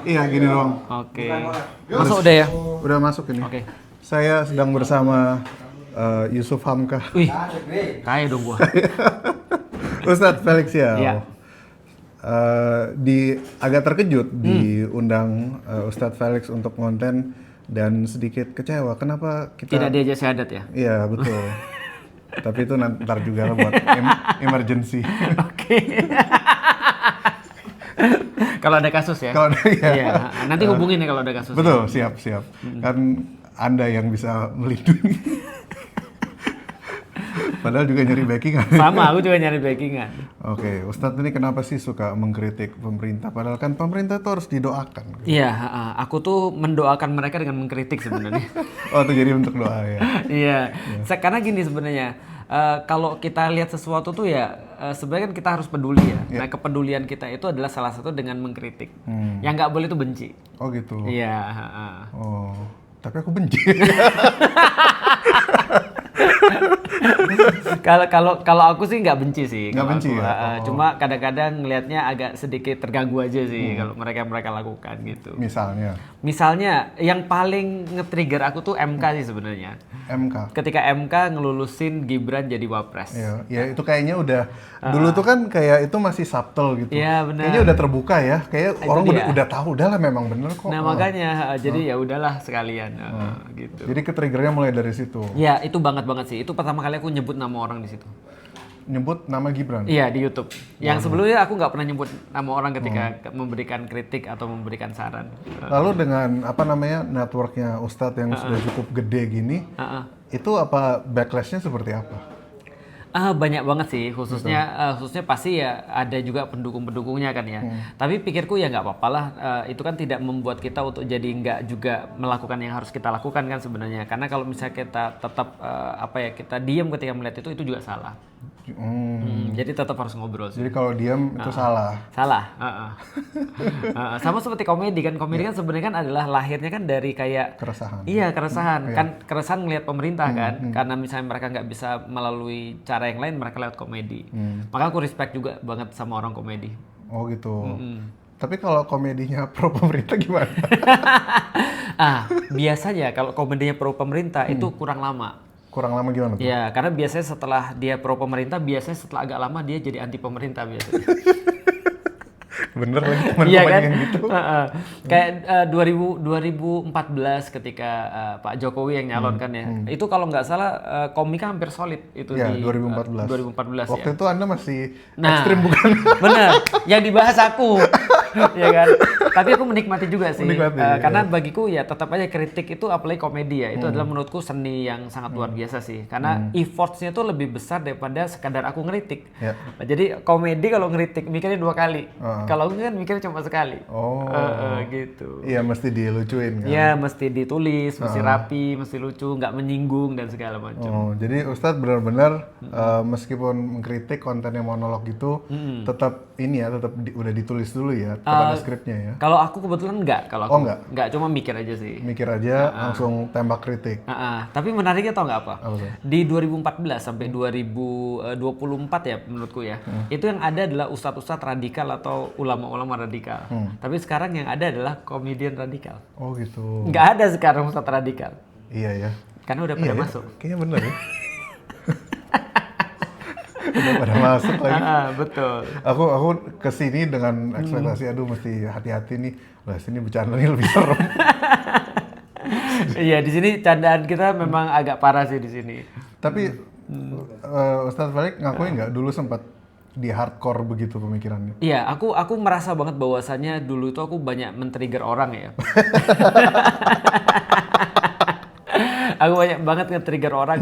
Iya, gini doang. Oke. Masuk udah ya? Udah masuk ini. Oke. Saya sedang bersama Yusuf Hamka. Wih, kaya dong gua. Ustadz Felix ya. Iya. Agak terkejut diundang Ustadz Felix untuk konten dan sedikit kecewa. Kenapa kita Tidak diajak syahadat ya? Iya, betul. Tapi itu ntar juga lah buat emergency. Oke. Kalau ada kasus ya? Kalau ada, ya. Iya. Nanti hubungin ya kalau ada kasus. Betul, siap. Kan Anda yang bisa melindungi. Padahal juga nyari backingan. Sama, aku juga nyari backingan. Oke, Ustadz ini kenapa sih suka mengkritik pemerintah? Padahal kan pemerintah itu harus didoakan. Iya, aku tuh mendoakan mereka dengan mengkritik sebenarnya. Oh, itu jadi untuk doa ya? Iya, karena gini sebenarnya. Kalau kita lihat sesuatu tuh ya sebenarnya kan kita harus peduli ya. Nah kepedulian kita itu adalah salah satu dengan mengkritik. Yang nggak boleh itu benci. Oh gitu. Iya. Oh, tapi aku benci. Kalau aku sih nggak benci sih. Nggak benci aku, ya? Cuma kadang-kadang ngelihatnya agak sedikit terganggu aja sih kalau mereka lakukan gitu. Misalnya yang paling nge-trigger aku tuh MK sih sebenarnya. MK. Ketika MK ngelulusin Gibran jadi wapres. Ya itu kayaknya udah dulu tuh kan kayak itu masih subtle gitu. Iya benar. Kayaknya udah terbuka ya. Kayak Itu orang dia. udah tahu udah lah memang bener kok. Nah makanya jadi ya udahlah sekalian gitu. Jadi ke-triggernya mulai dari situ. Ya itu banget sih. Itu pertama kali aku nyebut nama orang di situ. Nyebut nama Gibran? Iya di YouTube. Yang sebelumnya aku nggak pernah nyebut nama orang ketika memberikan kritik atau memberikan saran. Lalu dengan apa namanya networknya Ustadz yang sudah cukup gede gini, itu apa backlashnya seperti apa? Banyak banget sih, khususnya pasti ya ada juga pendukung-pendukungnya kan ya. Tapi pikirku ya nggak apa-apa lah, itu kan tidak membuat kita untuk jadi nggak juga melakukan yang harus kita lakukan kan sebenarnya. Karena kalau misalnya kita tetap kita diam ketika melihat itu juga salah. Jadi tetap harus ngobrol sih. Jadi kalau diam itu salah. Salah. Sama seperti komedi kan sebenarnya kan adalah lahirnya kan dari kayak Keresahan. Iya keresahan kan keresahan ngelihat pemerintah kan karena misalnya mereka nggak bisa melalui cara yang lain mereka lewat komedi. Maka aku respect juga banget sama orang komedi. Oh gitu. Tapi kalau komedinya pro pemerintah gimana? Biasanya kalau komedinya pro pemerintah itu kurang lama. Kurang lama gimana tuh? Ya, karena biasanya setelah dia pro pemerintah, biasanya setelah agak lama dia jadi anti pemerintah biasanya. Bener lagi teman-teman Iya kan? yang gitu. Kayak 2014 ketika Pak Jokowi yang nyalon kan ya. Itu kalau nggak salah komika hampir solid itu Ya, di 2014. 2014 Waktu ya. itu Anda masih ekstrim bukan? Bener, yang dibahas aku. Ya kan? Tapi aku menikmati juga sih. Karena bagiku ya tetap aja kritik itu apalagi komedi ya. Itu adalah menurutku seni yang sangat luar biasa sih. Karena efforts-nya tuh lebih besar daripada sekadar aku ngeritik. Nah, jadi komedi kalau ngeritik mikirnya 2 kali. Kalau aku kan mikirnya cuma sekali. Gitu. Iya mesti dilucuin kan? Iya mesti ditulis, mesti rapi, mesti lucu, nggak menyinggung dan segala macam. Jadi Ustadz benar-benar meskipun mengkritik konten yang monolog gitu, tetap ini ya, tetap udah ditulis dulu ya, tetap ada skripnya ya? Kalau aku kebetulan nggak, nggak cuma mikir aja sih. Mikir aja langsung tembak kritik. Tapi menariknya tau nggak apa? Apa tuh? Di 2014 sampai 2024 ya menurutku ya, itu yang ada adalah ustadz-ustadz radikal atau ulama-ulama radikal. Tapi sekarang yang ada adalah komedian radikal. Oh gitu. Nggak ada sekarang ustadz radikal. Iya ya. Karena udah pada masuk. Kayaknya bener ya. Udah pada masuk lagi. Betul. Aku kesini dengan ekspektasi, aduh mesti hati-hati nih. Lah sini bercanda nih lebih serem. Iya di sini candaan kita memang agak parah sih di sini. Tapi Ustadz Felix ngakuin nggak dulu sempat di hardcore begitu pemikirannya? Iya, aku merasa banget bahwasannya dulu itu aku banyak men-trigger orang ya. Aku banyak banget nge-trigger orang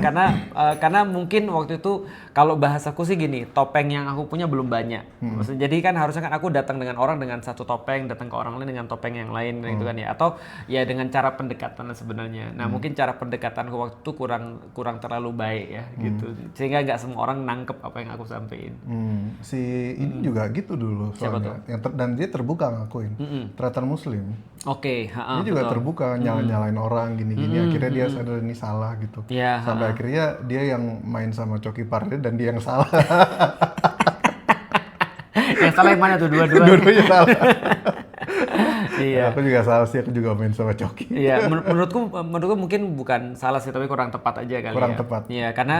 karena mungkin waktu itu kalau bahasaku sih gini, topeng yang aku punya belum banyak. Maksudnya jadi kan harusnya kan aku datang dengan orang dengan satu topeng, datang ke orang lain dengan topeng yang lain gitu kan ya. Atau ya dengan cara pendekatan sebenarnya. Nah, mungkin cara pendekatanku waktu itu kurang terlalu baik ya gitu. Sehingga nggak semua orang nangkep apa yang aku sampaikan. Si ini juga gitu dulu soalnya. Dan dia terbuka ngakuin. Ternyata Muslim. Oke, dia juga terbuka nyalain orang gini-gini. Akhirnya dia sadar ini salah gitu. Sampai akhirnya dia yang main sama Coki Pardede dan dia yang salah. Yang salah yang mana tuh? Dua-duanya Dua-duanya salah. Iya. Aku juga salah sih, aku juga main sama Coki. Iya, menurutku mungkin bukan salah sih, tapi kurang tepat aja kali Kurang ya. tepat. Iya, karena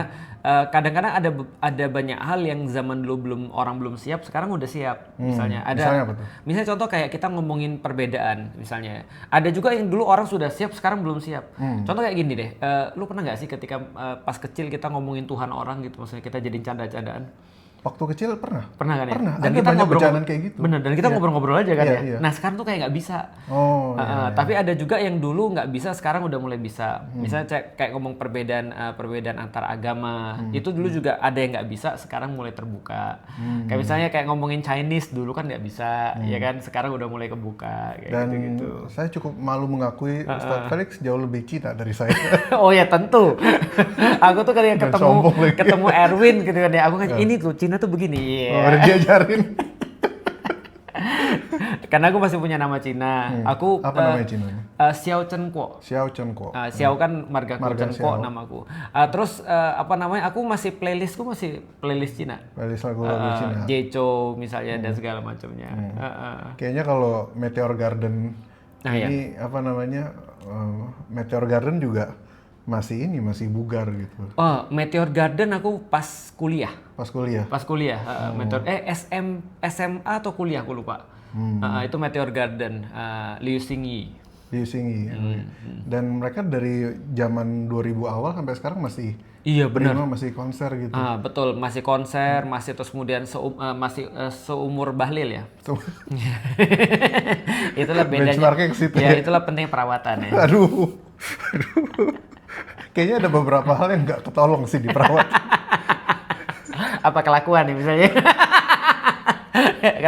kadang-kadang ada banyak hal yang zaman dulu orang belum siap, sekarang udah siap. Misalnya misalnya apa tuh? misalnya contoh kayak kita ngomongin perbedaan, misalnya. Ada juga yang dulu orang sudah siap, sekarang belum siap. Contoh kayak gini deh, lu pernah nggak sih ketika pas kecil kita ngomongin Tuhan orang gitu, maksudnya kita jadiin canda-candaan? Waktu kecil pernah? Pernah kan ya? Pernah, Dan ada kita banyak ngobrol bercandaan kayak gitu. Bener, dan kita ngobrol-ngobrol aja kan Iya, ya. iya. Nah sekarang tuh kayak nggak bisa. Oh, Tapi ada juga yang dulu nggak bisa, sekarang udah mulai bisa. Misalnya kayak ngomong perbedaan antar agama, itu dulu juga ada yang nggak bisa, sekarang mulai terbuka. Kayak misalnya kayak ngomongin Chinese dulu kan nggak bisa, ya kan? Sekarang udah mulai kebuka kayak dan gitu-gitu. saya cukup malu mengakui Ustadz Felix jauh lebih Cina dari saya. Oh ya tentu. Aku tuh kayak sombong lagi. ketemu Erwin gitu kan ya. Aku kan ini tuh Cina tuh begini. Iya. Oh, udah diajarin. Karena aku masih punya nama Cina. Aku Apa namanya Cina? Xiao Chen Kuo. Xiao Chen Kuo. Xiao kan marga Chen Kuo Xiao. namaku. Terus apa namanya? Aku masih playlistku masih playlist Cina. Playlist lagu-lagu Cina. Jecho misalnya dan segala macamnya. Kayaknya kalau Meteor Garden Nah, ini apa namanya? Meteor Garden juga masih bugar gitu. Oh, Meteor Garden aku pas kuliah. Pas kuliah. Pas kuliah, Meteor SMA atau kuliah aku lupa. Itu Meteor Garden, Liu Xingyi. Liu Xingyi. Dan mereka dari zaman 2000 awal sampai sekarang masih Iya benar. masih konser gitu. Betul, masih konser, masih terus kemudian masih seumur Bahlil ya. Itulah bedanya. Benchmarknya ke situ Ya, ya. itulah pentingnya perawatan ya. Aduh. Kayaknya ada beberapa hal yang nggak ketolong sih di perawat. Apa kelakuan ya misalnya?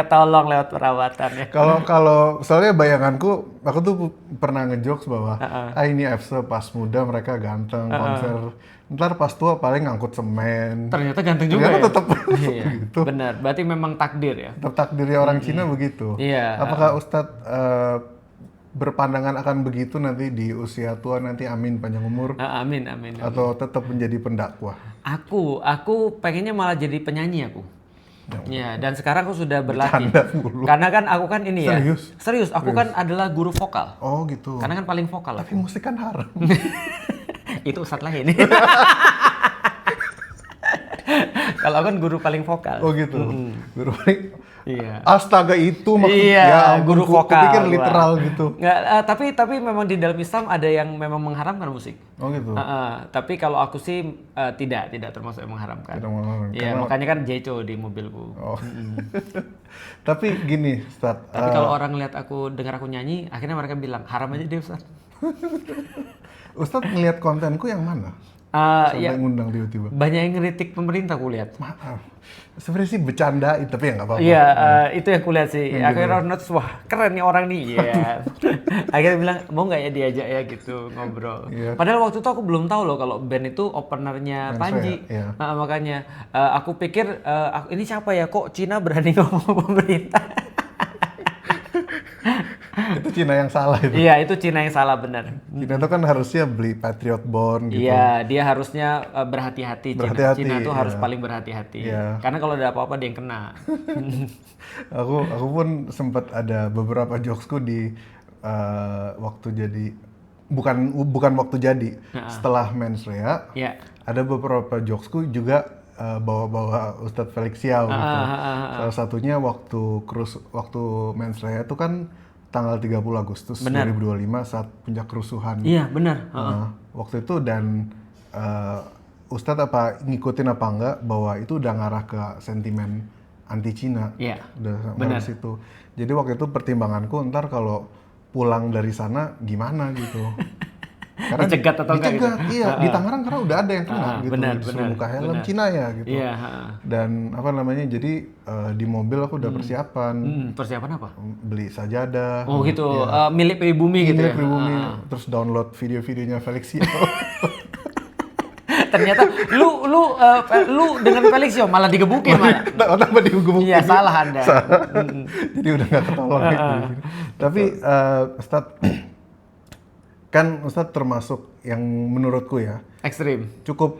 Ketolong lewat perawatan ya. Kalau soalnya bayanganku, aku tuh pernah ngejokes bahwa ini FC pas muda mereka ganteng, konser. Ntar pas tua paling ngangkut semen. Ternyata ganteng juga Ternyata ya. tetap Iya, gitu. benar. Berarti memang takdir ya. Tetap takdirnya orang Cina begitu. Iya. Apakah Ustadz berpandangan akan begitu nanti di usia tua nanti, amin panjang umur, Amin. atau tetap menjadi pendakwah? Aku pengennya malah jadi penyanyi aku. Ya, dan sekarang aku sudah berlatih. Bercanda mulu. Karena kan aku kan ini ya. Serius? Aku kan adalah guru vokal. Oh gitu. Karena kan paling vokal Tapi aku. musik kan haram. Itu ustadz lain. Kalau aku kan guru paling vokal. Oh gitu. Guru paling. Iya. Astaga itu maksudnya. Iya, Ya ampun, guru vokal. Kupikir literal gitu. Nggak, tapi memang di dalam Islam ada yang memang mengharamkan musik. Oh gitu. Tapi kalau aku sih tidak termasuk yang mengharamkan. Tidak mengharamkan. Iya, makanya kan Jecho di mobilku. Oh. Tapi gini, Ustadz. Tapi kalau orang lihat dengar aku nyanyi, akhirnya mereka bilang haram aja deh Ustadz. Ustadz ngelihat kontenku yang mana? Ya, Sampai ngundang tiba-tiba. banyak yang ngeritik pemerintah aku lihat. Maaf. Sebenarnya sih bercandain, tapi ya nggak apa-apa. Iya, itu yang kulihat sih. Akhirnya orang notice, wah keren nih orang nih. Iya. Akhirnya bilang, mau nggak ya diajak ya gitu ngobrol. Iya. Padahal waktu itu aku belum tahu loh kalau band itu openernya Panji. Iya. Makanya aku pikir, ini siapa ya kok Cina berani ngomong pemerintah. Itu Cina yang salah itu. Iya, itu Cina yang salah benar. Cina itu kan harusnya beli Patriot Bond gitu. Iya, dia harusnya berhati-hati. Berhati-hati, Cina tuh iya. harus paling berhati-hati. Iya. Karena kalau ada apa-apa dia yang kena. Aku pun sempat ada beberapa jokesku di waktu jadi bukan waktu jadi, setelah mensrea. Iya. Ada beberapa jokesku juga bawa-bawa Ustadz Felix Xiao gitu. Salah satunya waktu mensrea itu kan tanggal 30 Agustus 2025 saat puncak kerusuhan. Iya, benar. Waktu itu dan Ustadz apa ngikutin apa enggak bahwa itu udah ngarah ke sentimen anti Cina. Iya. Udah ngarah situ. Jadi waktu itu pertimbanganku ntar kalau pulang dari sana gimana gitu. Karena dicegat atau enggak gitu? Iya, di Tangerang karena udah ada yang kena gitu. benar, Disuruh buka helm Cina ya gitu. Iya. Dan apa namanya, jadi di mobil aku udah persiapan. Persiapan apa? Beli sajadah. Oh gitu, milik Pribumi gitu ya? Milik Pribumi. Terus download video-videonya Felix Xiao. Ternyata lu dengan Felix Xiao malah digebukin malah. Kenapa digebukin? Iya, salah Anda. Jadi udah nggak ketolong gitu. Tapi Ustadz, kan Ustadz termasuk yang menurutku ya Ekstrim. cukup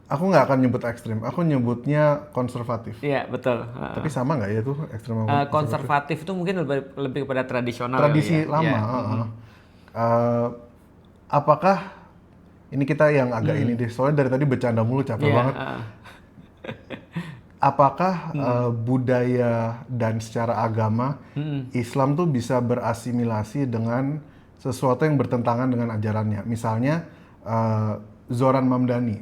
aku nggak akan nyebut ekstrim, aku nyebutnya konservatif. Iya, betul. Tapi sama nggak ya tuh ekstrim sama Konservatif itu mungkin lebih kepada tradisional. tradisi ya. lama. Apakah ini kita yang agak ini deh, soalnya dari tadi bercanda mulu capek banget. Apakah budaya dan secara agama Islam tuh bisa berasimilasi dengan sesuatu yang bertentangan dengan ajarannya? Misalnya Zoran Mamdani,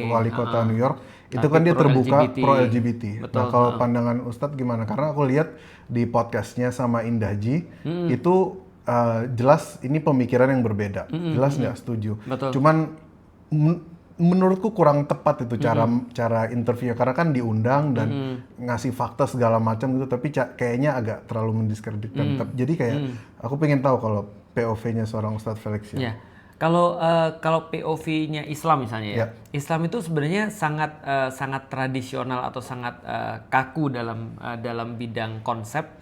wali kota New York, itu kan dia terbuka pro-LGBT. Nah kalau pandangan Ustadz gimana? Karena aku lihat di podcastnya sama Indahji, itu jelas ini pemikiran yang berbeda. Jelas nggak setuju. Cuman menurutku kurang tepat itu cara interview, karena kan diundang dan ngasih fakta segala macam gitu, tapi kayaknya agak terlalu mendiskreditkan. Jadi kayak aku pengen tahu kalau POV-nya seorang Ustadz Felix ya. Kalau POV-nya Islam misalnya ya, Islam itu sebenarnya sangat tradisional atau sangat kaku dalam bidang konsep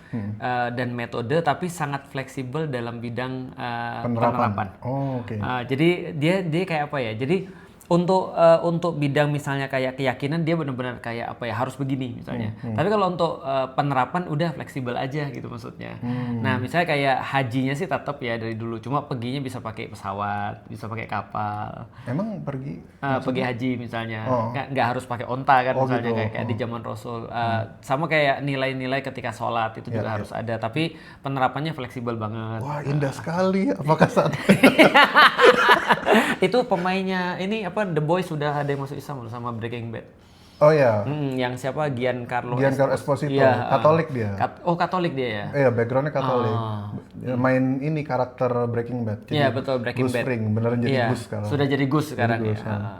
dan metode, tapi sangat fleksibel dalam bidang penerapan. Jadi dia kayak apa ya? Jadi untuk bidang misalnya kayak keyakinan dia benar-benar kayak apa ya, harus begini misalnya. Tapi kalau untuk penerapan udah fleksibel aja gitu maksudnya. Nah misalnya kayak hajinya sih tetap ya dari dulu, cuma perginya bisa pakai pesawat, bisa pakai kapal. Emang pergi haji misalnya nggak harus pakai onta kan misalnya gitu. kayak di zaman Rasul. Sama kayak nilai-nilai ketika sholat itu juga harus ada, tapi penerapannya fleksibel banget. Wah indah sekali. Apakah saat itu pemainnya ini apa, The Boys sudah ada yang masuk Islam sama Breaking Bad. Oh ya. Yang siapa? Giancarlo Esposito. Ya, Katolik dia. Katolik dia ya. Iya, backgroundnya Katolik. Main ini karakter Breaking Bad. Iya betul, Breaking Bad. Ring, beneran jadi Gus sekarang. Sudah jadi Gus sekarang ya.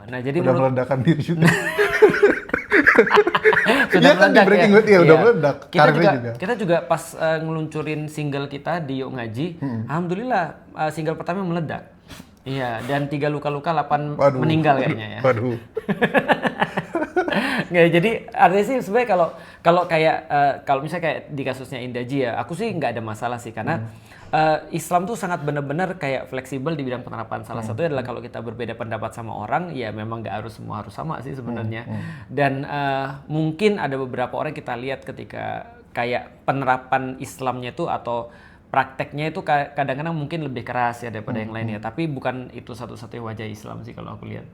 Nah jadi udah meledakan diri juga. Sudah kan di Breaking Bad udah meledak. Kita juga pas ngeluncurin single kita di Yuk Ngaji, alhamdulillah single pertama meledak. Iya, dan 3 luka-luka, 8 meninggal kayaknya ya. Waduh. Nggak, jadi artinya sih sebenarnya kalau misalnya kayak di kasusnya Indahji ya, aku sih nggak ada masalah sih, karena Islam tuh sangat benar-benar kayak fleksibel di bidang penerapan. Salah satunya adalah kalau kita berbeda pendapat sama orang, ya memang nggak harus semua harus sama sih sebenarnya. Dan mungkin ada beberapa orang kita lihat ketika kayak penerapan Islamnya itu atau prakteknya itu kadang-kadang mungkin lebih keras ya daripada yang lainnya, tapi bukan itu satu-satunya wajah Islam sih kalau aku lihat.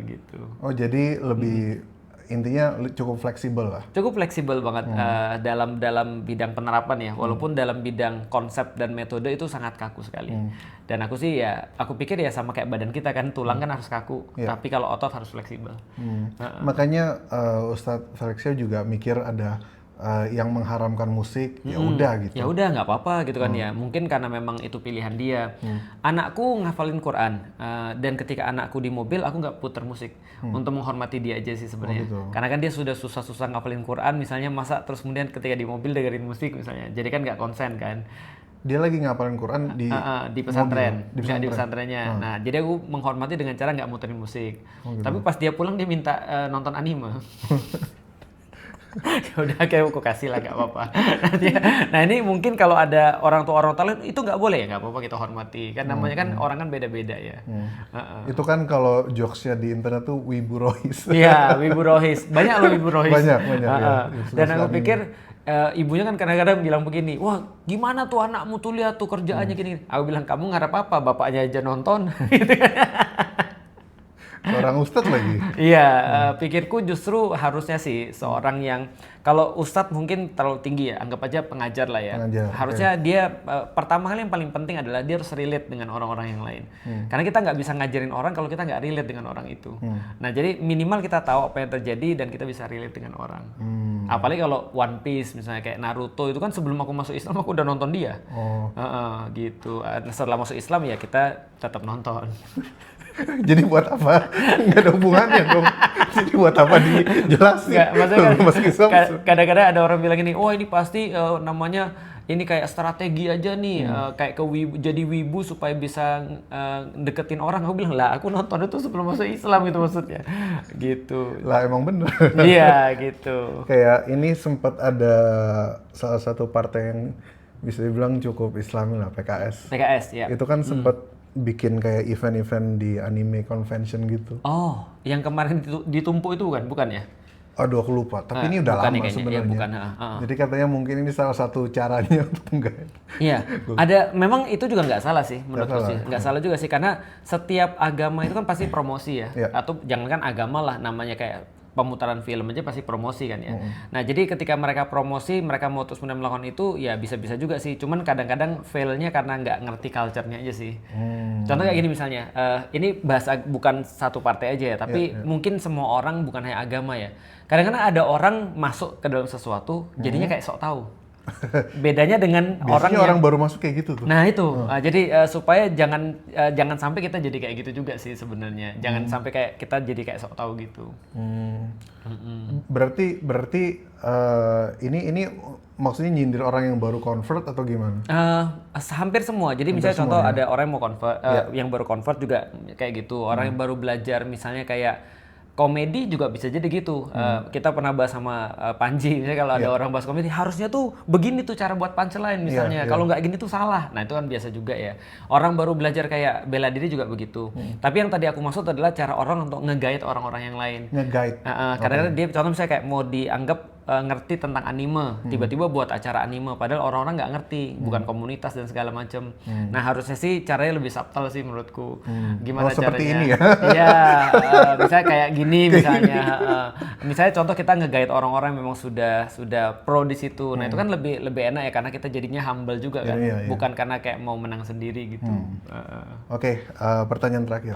Gitu. Oh jadi lebih intinya cukup fleksibel lah. Cukup fleksibel banget dalam bidang penerapan ya, walaupun dalam bidang konsep dan metode itu sangat kaku sekali. Dan aku sih ya, aku pikir ya sama kayak badan kita kan, tulang kan harus kaku, tapi kalau otot harus fleksibel. Makanya Ustadz Felixia juga mikir ada yang mengharamkan musik, ya udah gitu. Ya udah nggak apa-apa gitu kan ya. Mungkin karena memang itu pilihan dia. Anakku ngafalin Quran dan ketika anakku di mobil aku nggak puter musik untuk menghormati dia aja sih sebenarnya. Gitu. Karena kan dia sudah susah-susah ngafalin Quran misalnya, masa terus kemudian ketika di mobil dengerin musik misalnya. Jadi kan nggak konsen kan. Dia lagi ngapalin Quran di pesantren, di pesantrennya. Nah, jadi aku menghormati dengan cara nggak muterin musik. Gitu. Tapi pas dia pulang dia minta nonton anime. Ya udah kayak aku kasih lah, nggak apa-apa. Nah ini mungkin kalau ada orang tua lain itu nggak boleh ya, nggak apa-apa kita hormati kan, namanya kan orang kan beda-beda ya. Itu kan kalau jokesnya di internet tuh Wibu Rohis. Iya, Wibu Rohis, banyak loh Wibu Rohis. Banyak. Ya. Dan aku pikir ibunya kan kadang-kadang bilang begini, wah gimana tuh anakmu tuh, lihat tuh kerjaannya gini. Aku bilang kamu ngarep apa, bapaknya aja nonton. Seorang ustadz lagi. Iya, pikirku justru harusnya sih seorang yang, kalau ustadz mungkin terlalu tinggi ya, anggap aja pengajar lah ya. Harusnya dia pertama kali yang paling penting adalah dia harus relate dengan orang-orang yang lain. Karena kita nggak bisa ngajarin orang kalau kita nggak relate dengan orang itu. Nah jadi minimal kita tahu apa yang terjadi dan kita bisa relate dengan orang. Apalagi kalau One Piece misalnya kayak Naruto itu kan, sebelum aku masuk Islam aku udah nonton dia. Gitu. Setelah masuk Islam ya kita tetap nonton. Jadi buat apa? Nggak ada hubungannya dong. Jadi buat apa dijelasin? Kadang-kadang ada orang bilang ini, oh ini pasti namanya ini kayak strategi aja nih, kayak jadi wibu supaya bisa deketin orang. Aku bilang lah, aku nonton itu sebelum masuk Islam itu maksudnya. Gitu. Lah emang bener. Iya gitu. Kayak ini sempat ada salah satu partai yang bisa dibilang cukup Islami lah, PKS. PKS ya. Itu kan sempat bikin kayak event-event di anime convention gitu. Oh, yang kemarin ditumpuk itu bukan ya? Aduh aku lupa, tapi ini udah lama sebenarnya. Ya, bukan. Jadi katanya mungkin ini salah satu caranya untuk enggak. Iya, memang itu juga nggak salah sih menurutku sih. Nggak salah juga sih, karena setiap agama itu kan pasti promosi ya. Atau jangankan agama lah, namanya kayak pemutaran film aja pasti promosi kan ya. Nah jadi ketika mereka promosi, mereka mau terus melakukan itu, ya bisa-bisa juga sih. Cuman kadang-kadang failnya karena nggak ngerti culture-nya aja sih. Contoh kayak gini misalnya, ini bahas bukan satu partai aja ya, tapi mungkin semua orang, bukan hanya agama ya. Kadang-kadang ada orang masuk ke dalam sesuatu, jadinya kayak sok tahu. Bedanya dengan biasanya orang baru masuk kayak gitu tuh. Nah itu, jadi supaya jangan sampai kita jadi kayak gitu juga sih sebenarnya. Jangan sampai kayak kita jadi kayak sok tahu gitu. Berarti ini maksudnya nyindir orang yang baru convert atau gimana? Hampir semua. Jadi misalnya contoh ada orang yang mau convert, yang baru convert juga kayak gitu. Orang yang baru belajar misalnya kayak komedi juga bisa jadi gitu. Kita pernah bahas sama Panji, misalnya kalau ada orang bahas komedi, harusnya tuh begini tuh cara buat punchline misalnya. Kalau nggak gini tuh salah. Nah itu kan biasa juga ya. Orang baru belajar kayak bela diri juga begitu. Tapi yang tadi aku maksud adalah cara orang untuk nge-guide orang-orang yang lain. Nge-guide. Kadang-kadang dia contoh misalnya kayak mau dianggap ngerti tentang anime, tiba-tiba buat acara anime, padahal orang-orang nggak ngerti, bukan komunitas dan segala macam. Nah harusnya sih caranya lebih subtle sih menurutku. Gimana caranya? Seperti ini ya? Iya, misalnya kayak gini misalnya. Misalnya contoh kita nge-guide orang-orang yang memang sudah pro di situ. Nah itu kan lebih enak ya, karena kita jadinya humble juga kan, bukan karena kayak mau menang sendiri gitu. Oke, pertanyaan terakhir.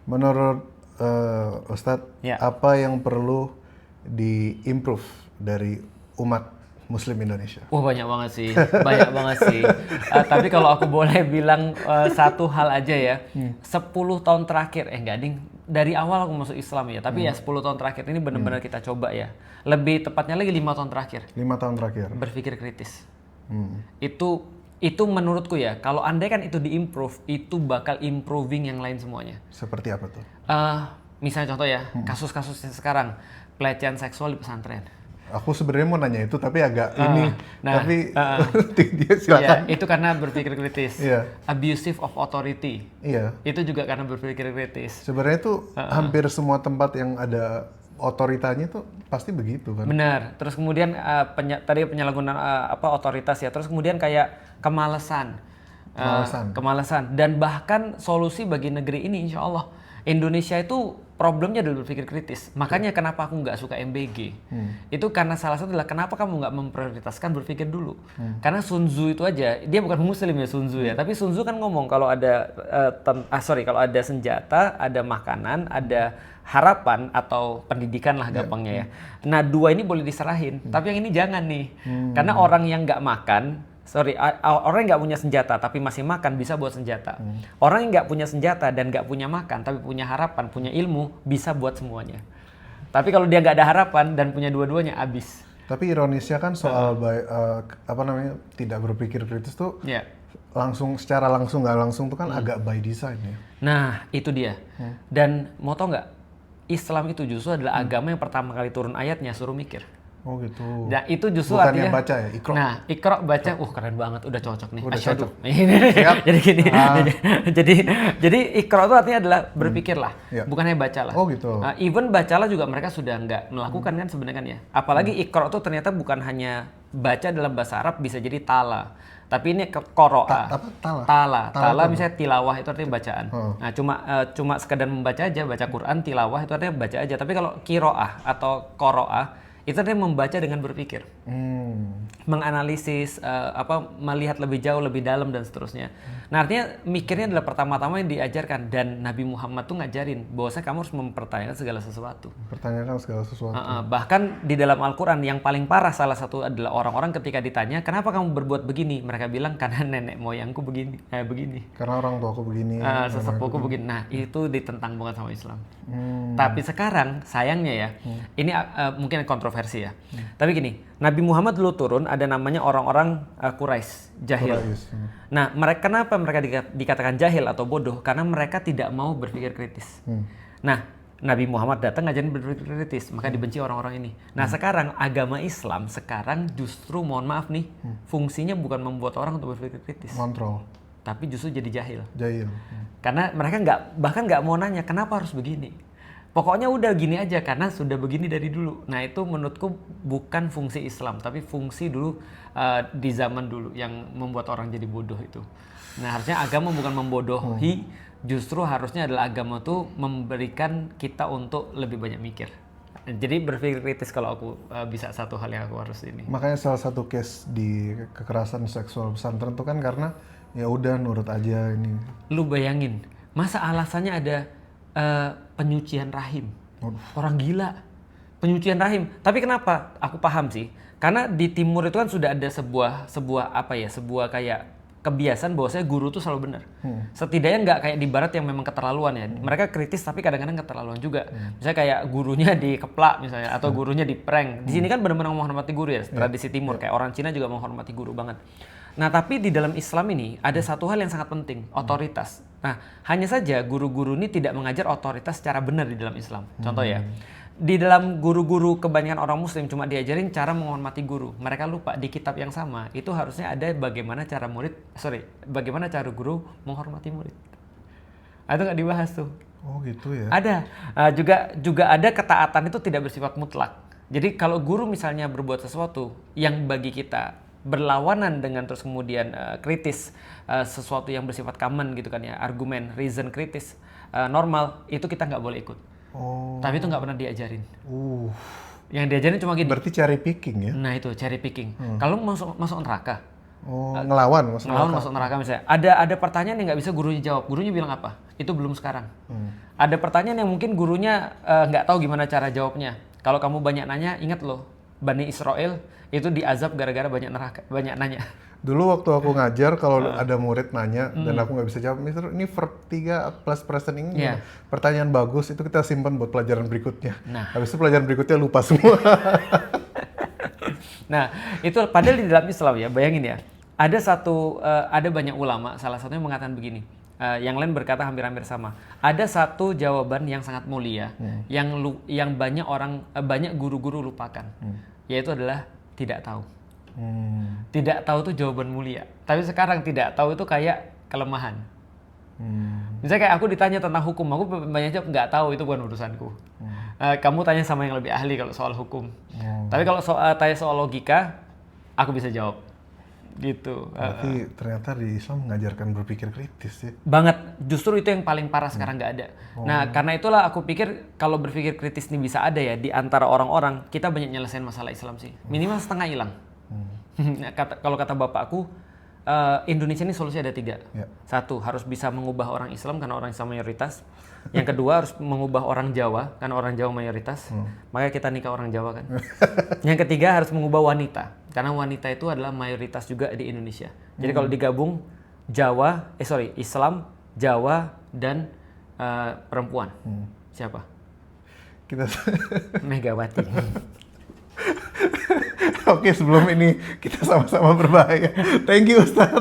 Menurut Ustadz, apa yang perlu di-improve dari umat Muslim Indonesia? Banyak banget sih, tapi kalau aku boleh bilang satu hal aja ya, 10 tahun terakhir, dari awal aku masuk Islam ya, tapi ya 10 tahun terakhir ini benar-benar kita coba ya. Lebih tepatnya lagi 5 tahun terakhir. 5 tahun terakhir. Berpikir kritis. Itu menurutku ya, kalau andai kan itu di-improve, itu bakal improving yang lain semuanya. Seperti apa tuh? Misalnya contoh ya, kasus-kasusnya sekarang, pelecehan seksual di pesantren. Aku sebenarnya mau nanya itu, tapi agak tapi dia silakan. Itu karena berpikir kritis. Abusive of authority. Itu juga karena berpikir kritis. Sebenarnya itu hampir semua tempat yang ada otoritanya tuh pasti begitu kan. Benar. Terus kemudian tadi penyalahgunaan otoritas ya. Terus kemudian kayak kemalasan. Dan bahkan solusi bagi negeri ini, insya Allah Indonesia itu problemnya adalah berpikir kritis. Makanya kenapa aku nggak suka MBG. Itu karena salah satu adalah kenapa kamu nggak memprioritaskan berpikir dulu. Karena Sun Tzu itu aja, dia bukan muslim ya Sun Tzu ya, tapi Sun Tzu kan ngomong kalau ada kalau ada senjata, ada makanan, ada harapan atau pendidikan lah gampangnya ya. Nah 2 ini boleh diserahin, tapi yang ini jangan nih. Karena orang yang nggak makan, orang yang nggak punya senjata tapi masih makan bisa buat senjata. Orang yang nggak punya senjata dan nggak punya makan tapi punya harapan, punya ilmu, bisa buat semuanya. Tapi kalau dia nggak ada harapan dan punya dua-duanya, habis. Tapi ironisnya kan soal tidak berpikir kritis tuh secara langsung nggak langsung tuh kan agak by design ya. Nah itu dia. Dan mau tau nggak, Islam itu justru adalah agama yang pertama kali turun ayatnya suruh mikir. Oh gitu. Nah itu justru bukan artinya yang baca ya, Iqra. Nah Iqra baca, keren banget, udah cocok nih. Udah cocok. Jadi gini, jadi Iqra itu artinya adalah berpikirlah, bukannya bacalah. Oh gitu. Even bacalah juga mereka sudah nggak melakukan kan sebenarnya kan ya. Apalagi Iqra itu ternyata bukan hanya baca dalam bahasa Arab, bisa jadi tala. Tapi ini qiraah. Tala misalnya tilawah itu artinya bacaan. Nah, cuma sekedar membaca aja, baca Quran, tilawah itu artinya baca aja. Tapi kalau qiraah atau qiraah itu artinya membaca dengan berpikir. Menganalisis, melihat lebih jauh, lebih dalam dan seterusnya. Nah, artinya mikirnya adalah pertama-tama yang diajarkan, dan Nabi Muhammad tuh ngajarin bahwasanya kamu harus mempertanyakan segala sesuatu. Bahkan di dalam Al-Quran yang paling parah salah satu adalah orang-orang ketika ditanya, kenapa kamu berbuat begini? Mereka bilang, karena nenek moyangku begini. Karena orang tuaku begini. Sesepuhku begini. Nah, itu ditentang banget sama Islam. Tapi sekarang sayangnya ya, ini mungkin kontroversi ya. Tapi gini, Nabi Muhammad dulu turun ada namanya orang-orang Quraisy, jahil. Nah, kenapa mereka dikatakan jahil atau bodoh? Karena mereka tidak mau berpikir kritis. Nah, Nabi Muhammad datang ngajarin berpikir kritis, maka dibenci orang-orang ini. Nah, sekarang agama Islam sekarang justru, mohon maaf nih, fungsinya bukan membuat orang untuk berpikir kritis. Kontrol. tapi justru jadi jahil. Jahil. Karena mereka bahkan nggak mau nanya kenapa harus begini. Pokoknya udah gini aja karena sudah begini dari dulu. Nah itu menurutku bukan fungsi Islam, tapi fungsi dulu di zaman dulu yang membuat orang jadi bodoh itu. Nah harusnya agama bukan membodohi, justru harusnya adalah agama tuh memberikan kita untuk lebih banyak mikir. Jadi berpikir kritis kalau aku bisa satu hal yang aku harus ini. Makanya salah satu case di kekerasan seksual pesantren itu kan karena ya udah nurut aja ini. Lu bayangin, masa alasannya ada penyucian rahim. Orang gila. Penyucian rahim. Tapi kenapa? Aku paham sih. Karena di timur itu kan sudah ada sebuah kayak kebiasaan bahwasanya guru tuh selalu benar. Setidaknya nggak kayak di barat yang memang keterlaluan ya. Mereka kritis tapi kadang-kadang keterlaluan juga. Misalnya kayak gurunya dikeplak misalnya atau gurunya diprank. Di sini kan benar-benar menghormati guru ya. Tradisi timur kayak orang Cina juga menghormati guru banget. Nah, tapi di dalam Islam ini ada satu hal yang sangat penting, otoritas. Nah, hanya saja guru-guru ini tidak mengajar otoritas secara benar di dalam Islam. Contoh ya, di dalam guru-guru kebanyakan orang muslim cuma diajarin cara menghormati guru. Mereka lupa di kitab yang sama itu harusnya ada bagaimana cara guru menghormati murid. Itu nggak dibahas tuh. Oh gitu ya. Ada. Juga ada ketaatan itu tidak bersifat mutlak. Jadi kalau guru misalnya berbuat sesuatu yang bagi kita berlawanan dengan terus kemudian kritis, sesuatu yang bersifat common gitu kan ya, argumen, reason kritis, normal, itu kita nggak boleh ikut. Tapi itu nggak pernah diajarin. Yang diajarin cuma gini. Berarti cherry picking ya? Nah itu cherry picking. Kalau masuk neraka. Ngelawan masuk neraka misalnya. Ada pertanyaan yang nggak bisa gurunya jawab. Gurunya bilang apa? Itu belum sekarang. Ada pertanyaan yang mungkin gurunya nggak tahu gimana cara jawabnya. Kalau kamu banyak nanya, ingat loh, Bani Israel itu diazab gara-gara banyak nanya. Dulu waktu aku ngajar kalau ada murid nanya dan aku nggak bisa jawab, Mister ini verb 3 plus present ini pertanyaan bagus, itu kita simpan buat pelajaran berikutnya. Habis itu pelajaran berikutnya lupa semua. Nah itu padahal di dalam Islam ya, bayangin ya, ada banyak ulama, salah satunya mengatakan begini, yang lain berkata hampir-hampir sama. Ada satu jawaban yang sangat mulia yang banyak guru-guru lupakan, yaitu adalah tidak tahu. Tidak tahu itu jawaban mulia. Tapi sekarang tidak tahu itu kayak kelemahan. Misalnya kayak aku ditanya tentang hukum, aku banyak jawab nggak tahu, itu bukan urusanku. Kamu tanya sama yang lebih ahli kalau soal hukum. Tapi kalau tanya soal logika, aku bisa jawab. Gitu. Berarti ternyata di Islam mengajarkan berpikir kritis ya? Banget. Justru itu yang paling parah sekarang nggak ada. Nah karena itulah aku pikir kalau berpikir kritis ini bisa ada ya di antara orang-orang, kita banyak nyelesain masalah Islam sih. Minimal setengah hilang. Kalau kata bapakku, Indonesia ini solusi ada 3. Satu, harus bisa mengubah orang Islam karena orang Islam mayoritas. Yang kedua, harus mengubah orang Jawa karena orang Jawa mayoritas. Makanya kita nikah orang Jawa kan. Yang ketiga, harus mengubah wanita karena wanita itu adalah mayoritas juga di Indonesia. Jadi kalau digabung Islam, Jawa dan perempuan. Siapa? Kita Megawati. Oke, sebelum ini kita sama-sama berbahaya. Thank you Ustadz.